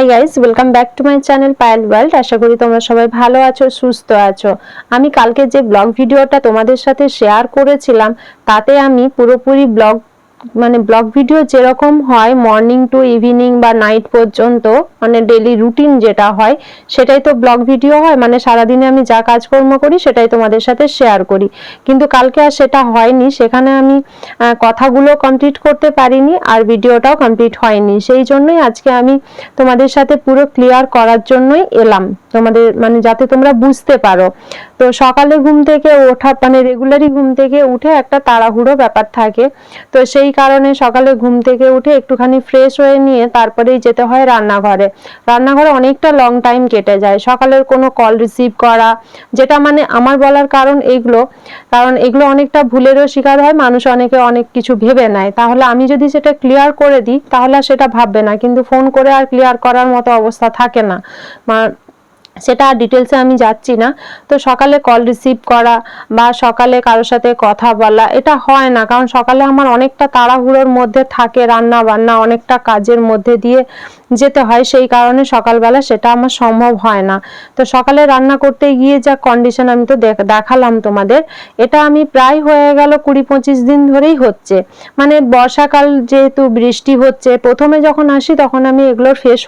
High guys, welcome back to my channel Payel world. আশা করি তোমরা সবাই ভালো আছো, সুস্থ আছো। আমি কালকে যে ব্লগ ভিডিওটা তোমাদের সাথে শেয়ার করেছিলাম তাতে আমি পুরোপুরি ব্লগ ভিডিও যেরকম হয় মর্নিং টু ইভিনিং বা নাইট পর্যন্ত, মানে ডেইলি রুটিন যেটা হয় সেটাই তো ব্লগ ভিডিও হয়। মানে সারাদিনে আমি যা কাজকর্ম করি সেটাই তোমাদের সাথে শেয়ার করি, কিন্তু কালকে আর সেটা হয়নি। সেখানে আমি কথাগুলো কমপ্লিট করতে পারিনি আর ভিডিওটাও কমপ্লিট হয়নি। সেই জন্যই আজকে আমি তোমাদের সাথে পুরো ক্লিয়ার করার জন্যই এলাম, তোমাদের যাতে তোমরা বুঝতে পারো। তো সকালে ঘুম থেকে ওঠা রেগুলারই ঘুম থেকে উঠে একটা তাড়াহুড়ো ব্যাপার থাকে, তো সেই কারণে সকালে ঘুম থেকে উঠে একটুখানি ফ্রেশ হয়ে নিয়ে তারপরেই যেতে হয় রান্নাঘরে। রান্নাঘরে অনেকটা লং টাইম কেটে যায়। সকালের কোনো কল রিসিভ করা, যেটা আমার বলার কারণ এগুলো অনেকটা ভুলেরও শিকার হয় মানুষ, অনেকে অনেক কিছু ভেবে নেয়। তাহলে আমি যদি সেটা ক্লিয়ার করে দিই তাহলে সেটা ভাববে না, কিন্তু ফোন করে আর ক্লিয়ার করার মতো অবস্থা থাকে না, সেটা ডিটেলসে আমি যাচ্ছি না। তো সকালে কল রিসিভ করা বা সকালে কারোর সাথে কথা বলা এটা হয় না, কারণ সকালে আমার অনেকটা তাড়াহুড়োর মধ্যে থাকে, রান্না বান্না অনেকটা কাজের মধ্যে দিয়ে যেতে হয়। সেই কারণে সকালবেলা সেটা আমার সম্ভব হয় না। তো সকালে রান্না করতে গিয়ে যা কন্ডিশন আমি তো দেখালাম তোমাদের, এটা আমি প্রায় হয়ে গেল 20-25 দিন ধরেই হচ্ছে। বর্ষাকাল যেহেতু বৃষ্টি হচ্ছে, প্রথমে যখন আসি তখন আমি এগুলোর ফেস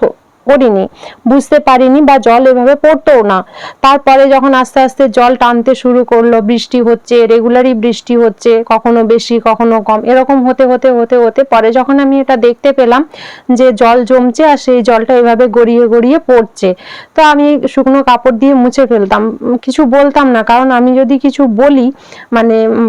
করিনি, বুঝতে পারিনি বা জল এভাবে পড়তো না। তারপরে যখন আস্তে আস্তে জল টানতে শুরু করলো, বৃষ্টি হচ্ছে, রেগুলারই বৃষ্টি হচ্ছে, কখনো বেশি কখনো কম, এরকম হতে হতে হতে হতে পরে যখন আমি এটা দেখতে পেলাম যে জল জমছে আর সেই জলটা এভাবে গড়িয়ে গড়িয়ে পড়ছে, তো আমি শুকনো কাপড় দিয়ে মুছে ফেলতাম, কিছু বলতাম না। কারণ আমি যদি কিছু বলি,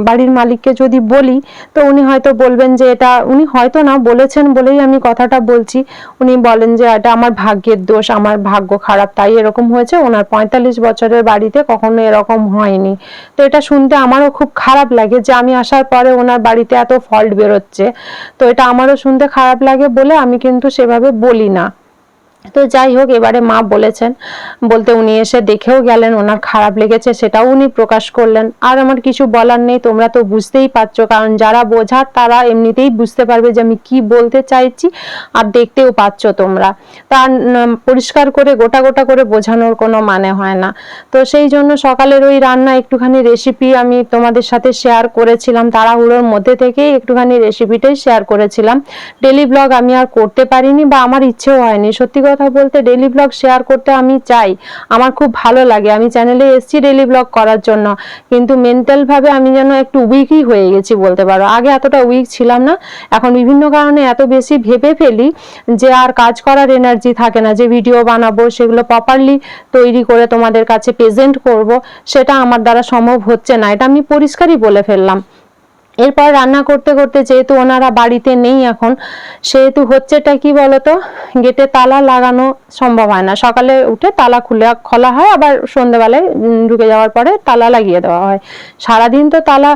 বাড়ির মালিককে যদি বলি, তো উনি হয়তো বলবেন যে এটা, উনি হয়তো না বলেছেন বলেই আমি কথাটা বলছি, উনি বলেন যে এটা আমার ভাগ্যের দোষ, আমার ভাগ্য খারাপ, তাই এরকম হয়েছে। ওনার 45 বছরের বাড়িতে কখনো এরকম হয়নি। তো এটা শুনতে আমারও খুব খারাপ লাগে যে আমি আসার পরে ওনার বাড়িতে এত ফল্ট বেরোচ্ছে। তো এটা আমারও শুনতে খারাপ লাগে বলে আমি কিন্তু সেভাবে বলি না। তো যাই হোক, এবারে মা বলেছেন বলতে উনি এসে দেখেও গেলেন, ওনার খারাপ লেগেছে সেটাও উনি প্রকাশ করলেন। আর আমার কিছু বলার নেই, তোমরা তো বুঝতেই পারছো, কারণ যারা বোঝার তারা এমনিতেই বুঝতে পারবে যে আমি কি বলতে চাইছি, আর দেখতেও পাচ্ছ তোমরা। তার পরিষ্কার করে গোটা গোটা করে বোঝানোর কোনো মানে হয় না। তো সেই জন্য সকালের ওই রান্না একটুখানি রেসিপি আমি তোমাদের সাথে শেয়ার করেছিলাম, তাড়াহুড়োর মধ্যে থেকেই একটুখানি রেসিপিটাই শেয়ার করেছিলাম। ডেলি ব্লগ আমি আর করতে পারিনি বা আমার ইচ্ছেও হয়নি। সত্যি কথা বলতে ডেলি ব্লগ শেয়ার করতে আমি চাই, আমার খুব ভালো লাগে, আমি চ্যানেলে এসেছি ডেলি ব্লগ করার জন্য, কিন্তু মেন্টাল ভাবে আমি যেন একটু উইকই হয়ে গেছি বলতে পারো। আগে এতটা উইক ছিলাম না, এখন বিভিন্ন কারণে এত বেশি ভেবে ফেলি যে আর কাজ করার এনার্জি থাকে না, যে ভিডিও বানাবো সেগুলো প্রপারলি তৈরি করে তোমাদের কাছে প্রেজেন্ট করব, সেটা আমার দ্বারা সম্ভব হচ্ছে না, এটা আমি পরিষ্কারই বলে ফেললাম। এরপর রান্না করতে করতে যেহেতু ওনারা বাড়িতে নেই এখন, সেহেতু হচ্ছেটা কি বলতো, গেটে তালা লাগানো সম্ভব হয় না। সকালে উঠে তালা খোলা হয়, আবার সন্ধ্যেবেলায় ঢুকে যাওয়ার পরে তালা লাগিয়ে দেওয়া হয়। সারাদিন তো তালা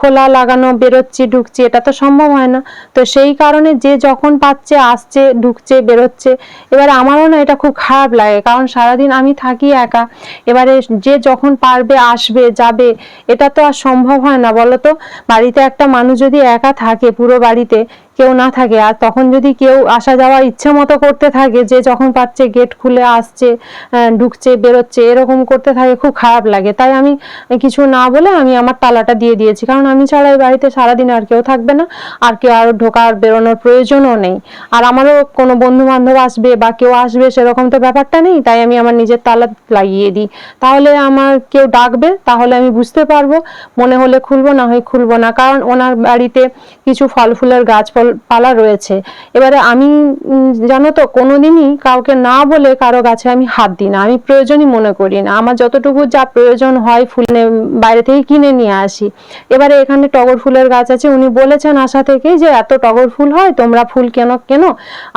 খোলা লাগানো, বেরোচ্ছি ঢুকছি, এটা তো সম্ভব হয় না। তো সেই কারণে যে যখন পাচ্ছে আসছে, ঢুকছে বেরোচ্ছে। এবারে আমারও না এটা খুব খারাপ লাগে, কারণ সারাদিন আমি থাকি একা, এবারে যে যখন পারবে আসবে যাবে, এটা তো আর সম্ভব হয় না বলো তো। বাড়িতে একটা মানুষ যদি একা থাকে, পুরো বাড়িতে কেউ না থাকে, আর তখন যদি কেউ আসা যাওয়া ইচ্ছে মতো করতে থাকে, যে যখন পাচ্ছে গেট খুলে আসছে, ঢুকছে বেরোচ্ছে, এরকম করতে থাকে, খুব খারাপ লাগে। তাই আমি কিছু না বলে আমি আমার তালাটা দিয়ে দিয়েছি, কারণ আমি ছাড়া এই বাড়িতে সারাদিন আর কেউ থাকবে না, আর কেউ আর ঢোকার বেরোনোর প্রয়োজনও নেই। আর আমারও কোনো বন্ধু বান্ধব আসবে বা কেউ আসবে সেরকম তো ব্যাপারটা নেই, তাই আমি আমার নিজের তালা লাগিয়ে দিই। তাহলে আমার কেউ ডাকবে, তাহলে আমি বুঝতে পারবো, মনে হলে খুলবো, না হয় খুলবো না। কারণ ওনার বাড়িতে কিছু ফল ফুলের গাছপালা রয়েছে। এবারে আমি জানো তো কোনোদিনই কাউকে না বলে কারো গাছে আমি হাত দিই না, আমি প্রয়োজনই মনে করি না। আমার যতটুকু যা প্রয়োজন হয় ফুল বাইরে থেকে কিনে নিয়ে আসি। এবারে এখানে টগর ফুলের গাছ আছে, উনি বলেছেন আশা থেকেই যে এত টগর ফুল হয়, তোমরা ফুল কেন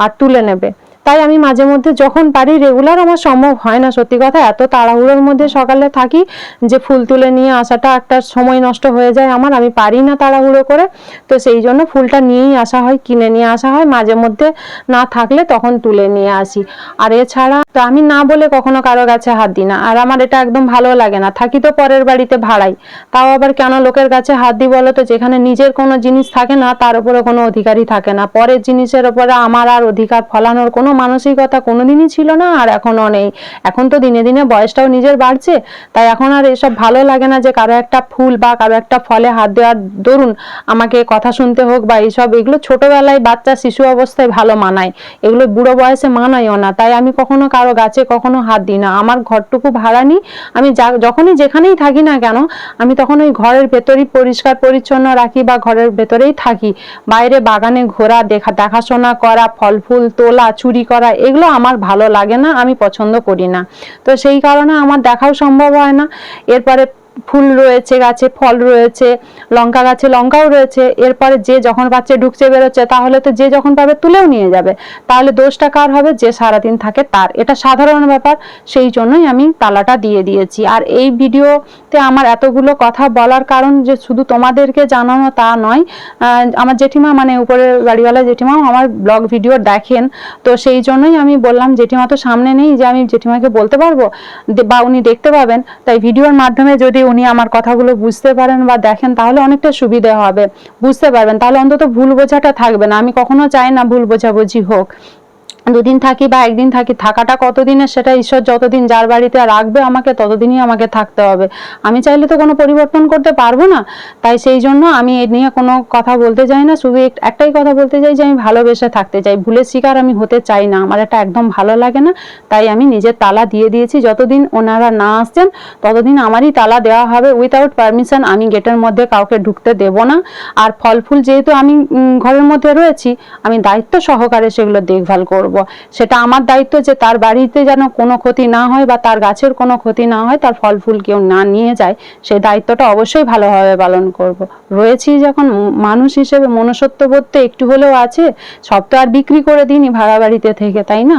আর তুলে নেবে। তাই আমি মাঝে মধ্যে যখন পারি, রেগুলার আমার সম্ভব হয় না সত্যি কথা, এত তাড়াহুড়োর মধ্যে সকালে থাকি যে ফুল তুলে নিয়ে আসাটা একটা সময় নষ্ট হয়ে যায় আমার, আমি পারি না তাড়াহুড়ো করে। তো সেই জন্য ফুলটা নিয়েই আসা হয়, কিনে নিয়ে আসা হয়, মাঝে মধ্যে না থাকলে তখন তুলে নিয়ে আসি। আর এছাড়া তো আমি না বলে কখনো কারো কাছে হাত দিই না, আর আমার এটা একদম ভালো লাগে না। থাকি তো পরের বাড়িতে ভাড়াই, তাও আবার কেন লোকের কাছে হাত দিই বলো তো? যেখানে নিজের কোনো জিনিস থাকে না তার উপরে কোনো অধিকারই থাকে না, পরের জিনিসের উপরে আমার আর অধিকার ফলানোর কোনো মানসিকতা কোনোদিনই ছিল না, আর এখনো নেই। এখন তো দিনে দিনে বয়সটাও নিজের বাড়ছে, তাই এখন আর এসব ভালো লাগে না যে কারো একটা ফুল বা কারো একটা ফলে হাত দেওয়ার দরুন আমাকে কথা শুনতে হোক বা এইসব। এগুলো ছোটবেলায় বাচ্চা শিশু অবস্থায় ভালো মানায়, এগুলো বুড়ো বয়সে মানায়ও না। তাই আমি কখনো কারো গাছে কখনো হাত দিই না। আমার ঘরটুকু ভাড়া নিই, আমি যখনই যেখানেই থাকি না কেন আমি তখন ওই ঘরের ভেতরেই পরিষ্কার পরিচ্ছন্ন রাখি বা ঘরের ভেতরেই থাকি। বাইরে বাগানে ঘোরা, দেখাশোনা করা, ফল ফুল তোলা, চুরি করা, এগুলো আমার ভালো লাগে না, আমি পছন্দ করি না। তো সেই কারণে আমার দেখাও সম্ভব হয় না। এরপরে ফুল রয়েছে গাছে, ফল রয়েছে, লঙ্কা গাছে লঙ্কাও রয়েছে। এরপরে যে যখন পাচ্ছে ঢুকছে বেরোচ্ছে, তাহলে তো যে যখন পাবে তুলেও নিয়ে যাবে, তাহলে দোষটা কার হবে? যে সারাদিন থাকে তার। এটা সাধারণ ব্যাপার, সেই জন্যই আমি তালাটা দিয়ে দিয়েছি। আর এই ভিডিওতে আমার এতগুলো কথা বলার কারণ যে শুধু তোমাদেরকে জানানো তা নয়, আমার জেঠিমা মানে উপরের বাড়িওয়ালা জেঠিমাও আমার ব্লগ ভিডিও দেখেন, তো সেই জন্যই আমি বললাম জেঠিমা তো সামনে নেই যে আমি জেঠিমাকে বলতে পারবো বা উনি দেখতে পাবেন, তাই ভিডিওর মাধ্যমে যদি উনি আমার কথাগুলো বুঝতে পারেন বা দেখেন তাহলে অনেকটা সুবিধা হবে, বুঝতে পারবেন, তাহলে অন্তত ভুল বোঝাটা থাকবে না। আমি কখনো চাই না ভুল বোঝাবুঝি হোক। দুদিন থাকি বা একদিন থাকি, থাকাটা কতদিনের সেটা ঈশ্বর যতদিন যার বাড়িতে রাখবে আমাকে ততদিনই আমাকে থাকতে হবে। আমি চাইলে তো কোনো পরিবর্তন করতে পারবো না। তাই সেই জন্য আমি এ নিয়ে কোনো কথা বলতে চাই না, শুধু একটাই কথা বলতে চাই যে আমি ভালোবেসে থাকতে চাই, ভুলের শিকার আমি হতে চাই না, আমার এটা একদম ভালো লাগে না। তাই আমি নিজের তালা দিয়ে দিয়েছি, যতদিন ওনারা না আসছেন ততদিন আমারই তালা দেওয়া হবে। উইথাউট পারমিশন আমি গেটের মধ্যে কাউকে ঢুকতে দেব না। আর ফল ফুল যেহেতু আমি ঘরের মধ্যে রয়েছি, আমি দায়িত্ব সহকারে সেগুলো দেখভাল করব। সেটা আমার দায়িত্ব যে তার বাড়িতে যেন কোনো ক্ষতি না হয় বা তার গাছের কোনো ক্ষতি না হয়, তার ফল ফুল কেউ না নিয়ে যায়, সেই দায়িত্বটা অবশ্যই ভালোভাবে পালন করব। রয়েছি যখন মানুষ হিসেবে মনুষ্যত্ববোধ তো একটু হলেও আছে, সব তো আর বিক্রি করে দিইনি ভাড়া বাড়িতে থেকে, তাই না?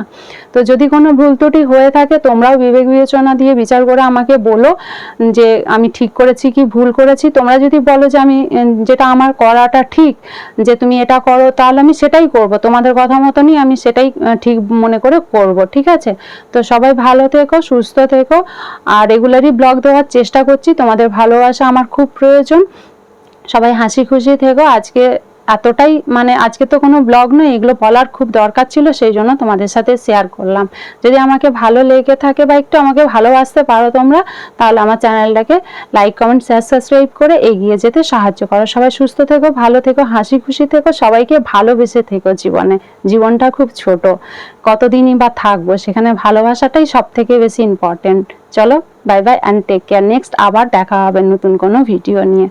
তো যদি কোনো ভুল ত্রুটি হয়ে থাকে তোমরাও বিবেক বিবেচনা দিয়ে বিচার করে আমাকে বলো যে আমি ঠিক করেছি কি ভুল করেছি। তোমরা যদি বলো যে আমি যেটা আমার করাটা ঠিক, যে তুমি এটা করো, তাহলে আমি সেটাই করব, তোমাদের কথা মতনই আমি সেটাই ঠিক মনে করে করব, ঠিক আছে? তো সবাই ভালো থেকো, সুস্থ থেকো, আর রেগুলারই ব্লগ দেওয়ার চেষ্টা করছি। তোমাদের ভালোবাসা আমার খুব প্রয়োজন। সবাই হাসি খুশি থেকো। আজকে এতটাই, মানে আজকে তো কোনো ব্লগ নয়, এগুলো বলার খুব দরকার ছিল, সেই জন্য তোমাদের সাথে শেয়ার করলাম। যদি আমাকে ভালো লেগে থাকে বা একটু আমাকে ভালোবাসতে পারো তোমরা, তাহলে আমার চ্যানেলটাকে লাইক কমেন্ট শেয়ার সাবস্ক্রাইব করে এগিয়ে যেতে সাহায্য করো। সবাই সুস্থ থেকো, ভালো থেকো, হাসি খুশি থেকো, সবাইকে ভালোবেসে থেকো। জীবনটা খুব ছোট, কতদিনই বা থাকবো, সেখানে ভালোবাসাটাই সব থেকে বেশি ইম্পর্টেন্ট। চলো, bye bye and take care. Next আবার দেখা হবে নতুন কোনো ভিডিও নিয়ে।